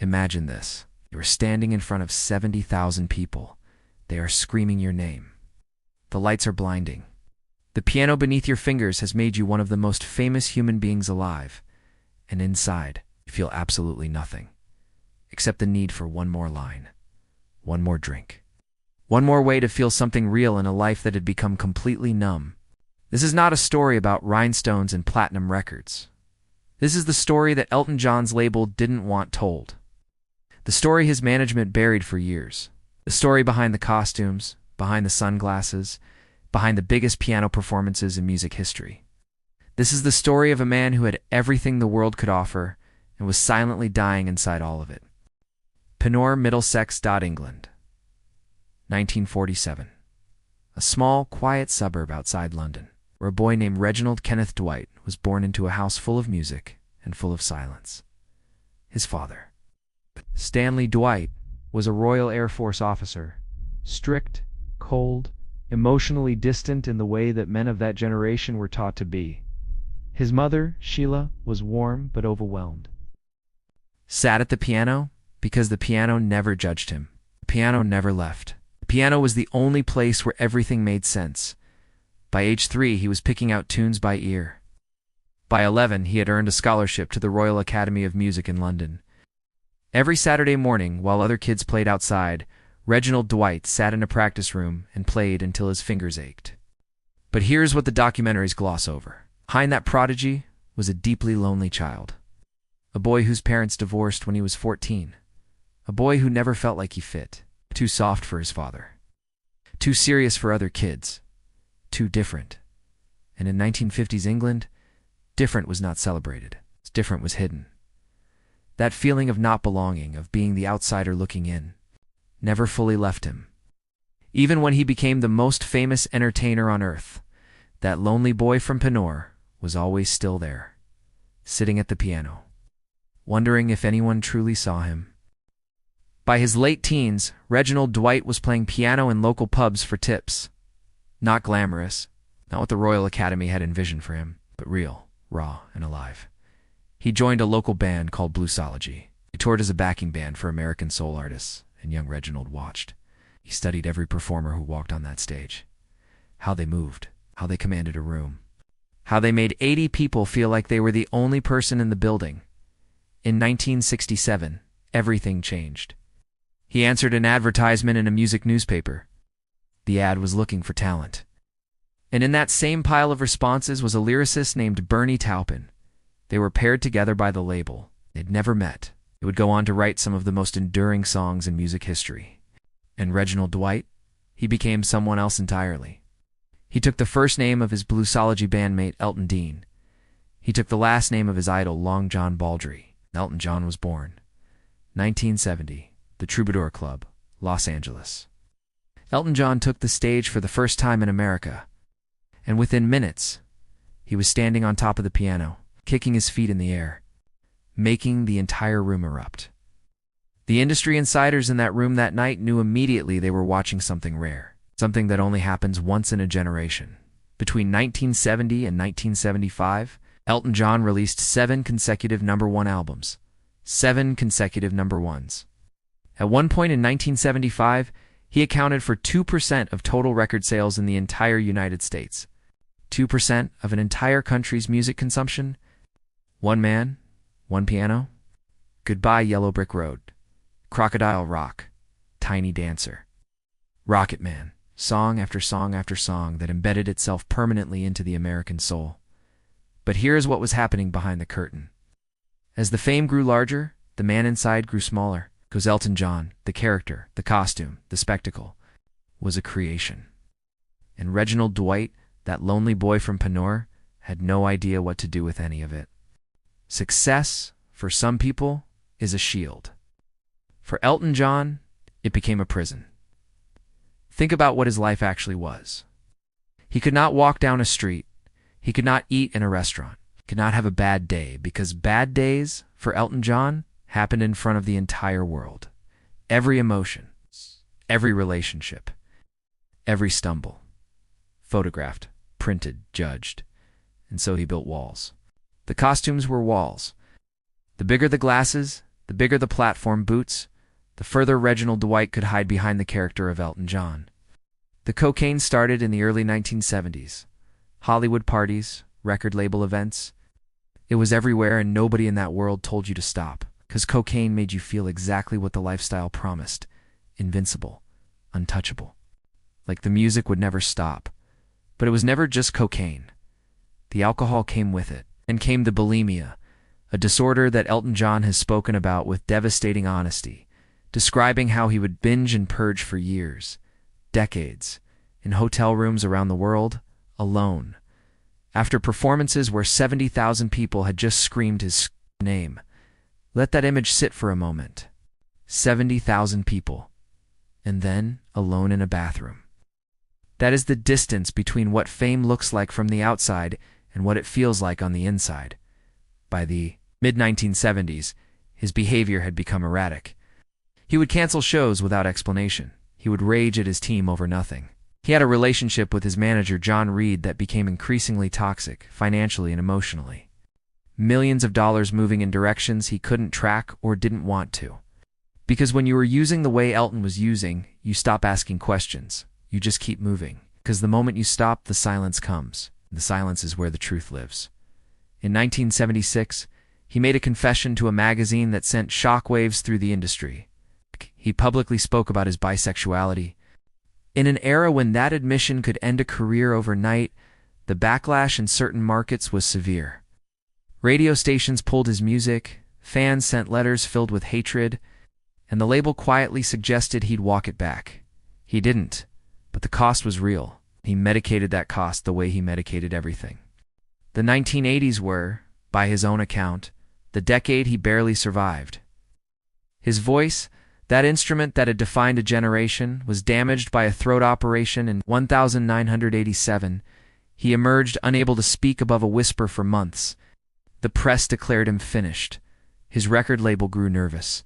Imagine this. You are standing in front of 70,000 people. They are screaming your name. The lights are blinding. The piano beneath your fingers has made you one of the most famous human beings alive. And inside, you feel absolutely nothing, except the need for one more line, one more drink, one more way to feel something real in a life that had become completely numb. This is not a story about rhinestones and platinum records. This is the story that Elton John's label didn't want told. The story his management buried for years. The story behind the costumes, behind the sunglasses, behind the biggest piano performances in music history. This is the story of a man who had everything the world could offer and was silently dying inside all of it. Penore, Middlesex, England, 1947. A small, quiet suburb outside London, where a boy named Reginald Kenneth Dwight was born into a house full of music and full of silence. His father, Stanley Dwight, was a Royal Air Force officer, strict, cold, emotionally distant in the way that men of that generation were taught to be. His mother, Sheila, was warm but overwhelmed. Sat at the piano because the piano never judged him. The piano never left. The piano was the only place where everything made sense. By age 3, he was picking out tunes by ear. By 11, he had earned a scholarship to the Royal Academy of Music in London. Every Saturday morning, while other kids played outside, Reginald Dwight sat in a practice room and played until his fingers ached. But here's what the documentaries gloss over. Behind that prodigy was a deeply lonely child. A boy whose parents divorced when he was 14. A boy who never felt like he fit. Too soft for his father. Too serious for other kids. Too different. And in 1950s England, different was not celebrated. Different was hidden. That feeling of not belonging, of being the outsider looking in, never fully left him. Even when he became the most famous entertainer on earth, that lonely boy from Penore was always still there, sitting at the piano, wondering if anyone truly saw him. By his late teens, Reginald Dwight was playing piano in local pubs for tips. Not glamorous, not what the Royal Academy had envisioned for him, but real, raw, and alive. He joined a local band called Bluesology. He toured as a backing band for American soul artists, and young Reginald watched. He studied every performer who walked on that stage. How they moved, how they commanded a room, how they made 80 people feel like they were the only person in the building. In 1967, everything changed. He answered an advertisement in a music newspaper. The ad was looking for talent. And in that same pile of responses was a lyricist named Bernie Taupin. They were paired together by the label. They'd never met. They would go on to write some of the most enduring songs in music history. And Reginald Dwight? He became someone else entirely. He took the first name of his Bluesology bandmate Elton Dean. He took the last name of his idol Long John Baldry. Elton John was born. 1970, the Troubadour Club, Los Angeles. Elton John took the stage for the first time in America. And within minutes, he was standing on top of the piano, kicking his feet in the air, making the entire room erupt. The industry insiders in that room that night knew immediately they were watching something rare, something that only happens once in a generation. Between 1970 and 1975, Elton John released 7 consecutive #1 albums. 7 consecutive #1s. At one point in 1975, he accounted for 2% of total record sales in the entire United States. 2% of an entire country's music consumption? One man, one piano. Goodbye Yellow Brick Road. Crocodile Rock. Tiny Dancer. Rocket Man. Song after song after song that embedded itself permanently into the American soul. But here's what was happening behind the curtain. As the fame grew larger, the man inside grew smaller. Because Elton John, the character, the costume, the spectacle, was a creation. And Reginald Dwight, that lonely boy from Penore, had no idea what to do with any of it. Success, for some people, is a shield. For Elton John, it became a prison. Think about what his life actually was. He could not walk down a street. He could not eat in a restaurant. He could not have a bad day, because bad days, for Elton John, happened in front of the entire world. Every emotion, every relationship, every stumble. Photographed, printed, judged. And so he built walls. The costumes were walls. The bigger the glasses, the The bigger the platform boots, the further Reginald Dwight could hide behind the character of Elton John. The cocaine started in the early 1970s. Hollywood parties, record label events. It was everywhere, and nobody in that world told you to stop, because cocaine made you feel exactly what the lifestyle promised: invincible, untouchable. Like the music would never stop. But it was never just cocaine. The alcohol came with it, and came the bulimia, a disorder that Elton John has spoken about with devastating honesty, describing how he would binge and purge for years, decades, in hotel rooms around the world, alone, after performances where 70,000 people had just screamed his name. Let that image sit for a moment. 70,000 people, and then alone in a bathroom. That is the distance between what fame looks like from the outside and what it feels like on the inside. By the mid-1970s, his behavior had become erratic. He would cancel shows without explanation. He would rage at his team over nothing. He had a relationship with his manager, John Reed, that became increasingly toxic, financially and emotionally. Millions of dollars moving in directions he couldn't track or didn't want to. Because when you were using the way Elton was using, you stop asking questions. You just keep moving. Because the moment you stop, the silence comes. The silence is where the truth lives. In 1976, he made a confession to a magazine that sent shockwaves through the industry. He publicly spoke about his bisexuality. In an era when that admission could end a career overnight, the backlash in certain markets was severe. Radio stations pulled his music, fans sent letters filled with hatred, and the label quietly suggested he'd walk it back. He didn't, but the cost was real. He medicated that cost the way he medicated everything. The 1980s were, by his own account, the decade he barely survived. His voice, that instrument that had defined a generation, was damaged by a throat operation in 1987. He emerged unable to speak above a whisper for months. The press declared him finished. His record label grew nervous.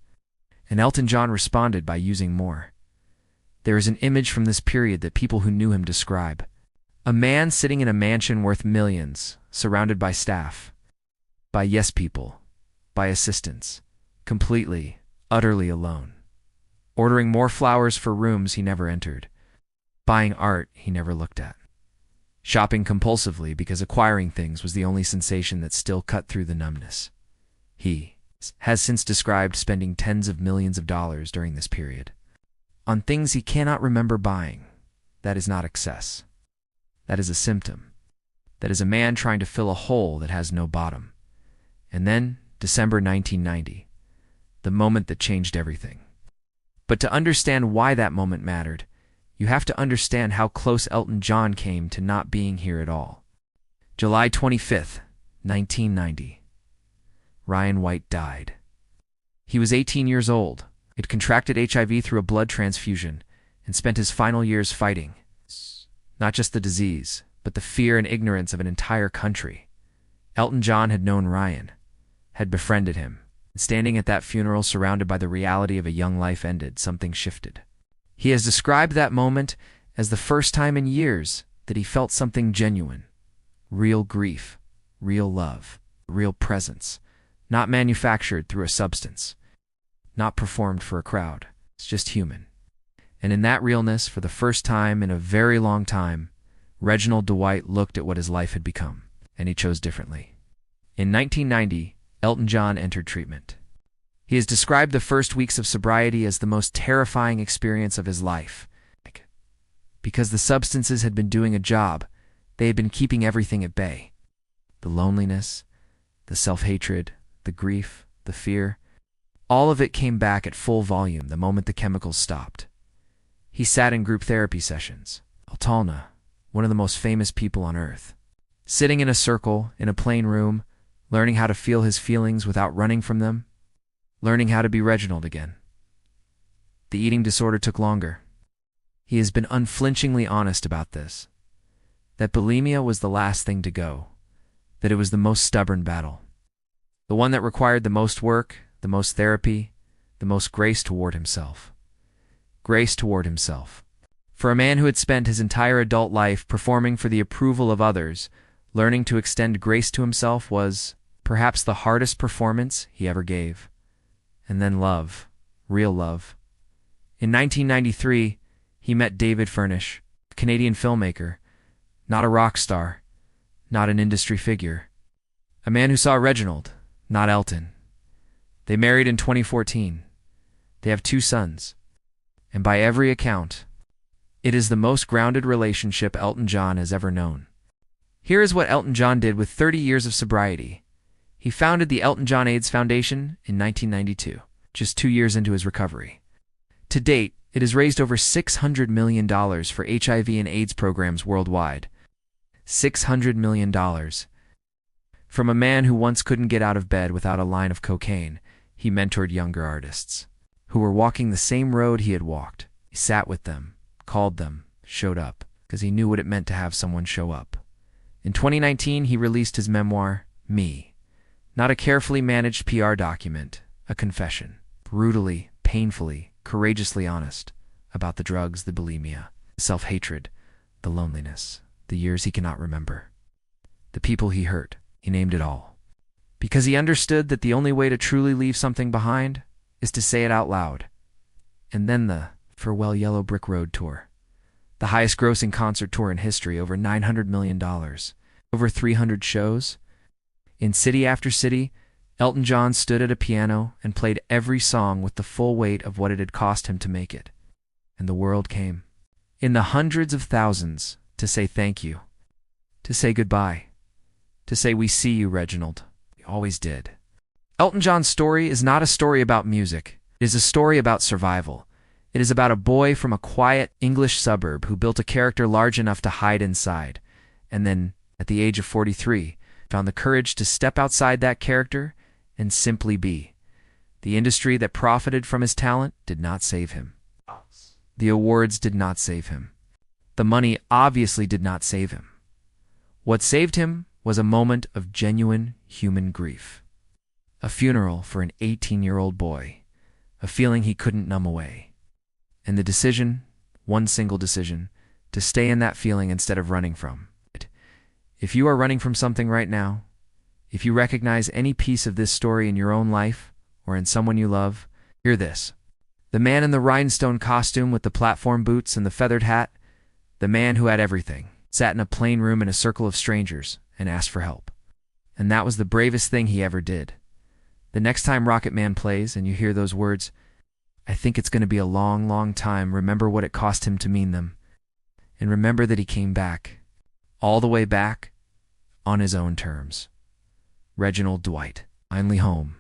And Elton John responded by using more. There is an image from this period that people who knew him describe. A man sitting in a mansion worth millions, surrounded by staff, by yes people, by assistants, completely, utterly alone. Ordering more flowers for rooms he never entered. Buying art he never looked at. Shopping compulsively because acquiring things was the only sensation that still cut through the numbness. He has since described spending tens of millions of dollars during this period on things he cannot remember buying. That is not excess. That is a symptom. That is a man trying to fill a hole that has no bottom. And then, December 1990, the moment that changed everything. But to understand why that moment mattered, you have to understand how close Elton John came to not being here at all. July 25th, 1990. Ryan White died. He was 18 years old, had contracted HIV through a blood transfusion, and spent his final years fighting. Not just the disease, but the fear and ignorance of an entire country. Elton John had known Ryan, had befriended him. Standing at that funeral surrounded by the reality of a young life ended, something shifted. He has described that moment as the first time in years that he felt something genuine. Real grief, real love, real presence. Not manufactured through a substance. Not performed for a crowd. It's just human. And in that realness, for the first time in a very long time, Reginald Dwight looked at what his life had become, and he chose differently. In 1990, Elton John entered treatment. He has described the first weeks of sobriety as the most terrifying experience of his life. Because the substances had been doing a job, they had been keeping everything at bay. The loneliness, the self-hatred, the grief, the fear, all of it came back at full volume the moment the chemicals stopped. He sat in group therapy sessions. Altana, one of the most famous people on earth. Sitting in a circle, in a plain room, learning how to feel his feelings without running from them, learning how to be Reginald again. The eating disorder took longer. He has been unflinchingly honest about this, that bulimia was the last thing to go, that it was the most stubborn battle, the one that required the most work, the most therapy, the most grace toward himself. Grace toward himself. For a man who had spent his entire adult life performing for the approval of others, learning to extend grace to himself was perhaps the hardest performance he ever gave. and then love, real love. In 1993, he met David Furnish, a Canadian filmmaker, not a rock star, not an industry figure, a man who saw Reginald, not Elton. They married in 2014. They have 2 sons, and by every account, it is the most grounded relationship Elton John has ever known. Here is what Elton John did with 30 years of sobriety. He founded the Elton John AIDS Foundation in 1992, just 2 years into his recovery. To date, it has raised over $600 million for HIV and AIDS programs worldwide. $600 million. From a man who once couldn't get out of bed without a line of cocaine, he mentored younger artists who were walking the same road he had walked. He sat with them, called them, showed up, because he knew what it meant to have someone show up. In 2019, he released his memoir, Me. Not a carefully managed PR document, a confession. Brutally, painfully, courageously honest about the drugs, the bulimia, the self-hatred, the loneliness, the years he cannot remember. The people he hurt, he named it all. Because he understood that the only way to truly leave something behind is to say it out loud. And then the Farewell Yellow Brick Road tour. The highest grossing concert tour in history, over $900 million. Over 300 shows. In city after city, Elton John stood at a piano and played every song with the full weight of what it had cost him to make it. And the world came. In the hundreds of thousands, to say thank you. To say goodbye. To say we see you, Reginald. We always did. Elton John's story is not a story about music. It is a story about survival. It is about a boy from a quiet English suburb who built a character large enough to hide inside, and then, at the age of 43, found the courage to step outside that character and simply be. The industry that profited from his talent did not save him. The awards did not save him. The money obviously did not save him. What saved him was a moment of genuine human grief. A funeral for an 18-year-old boy, a feeling he couldn't numb away. And the decision, one single decision, to stay in that feeling instead of running from it. If you are running from something right now, if you recognize any piece of this story in your own life or in someone you love, hear this. The man in the rhinestone costume with the platform boots and the feathered hat, the man who had everything, sat in a plain room in a circle of strangers and asked for help. And that was the bravest thing he ever did. The next time Rocket Man plays and you hear those words, I think it's going to be a long, long time. Remember what it cost him to mean them. And remember that he came back, all the way back, on his own terms. Reginald Dwight, finally home.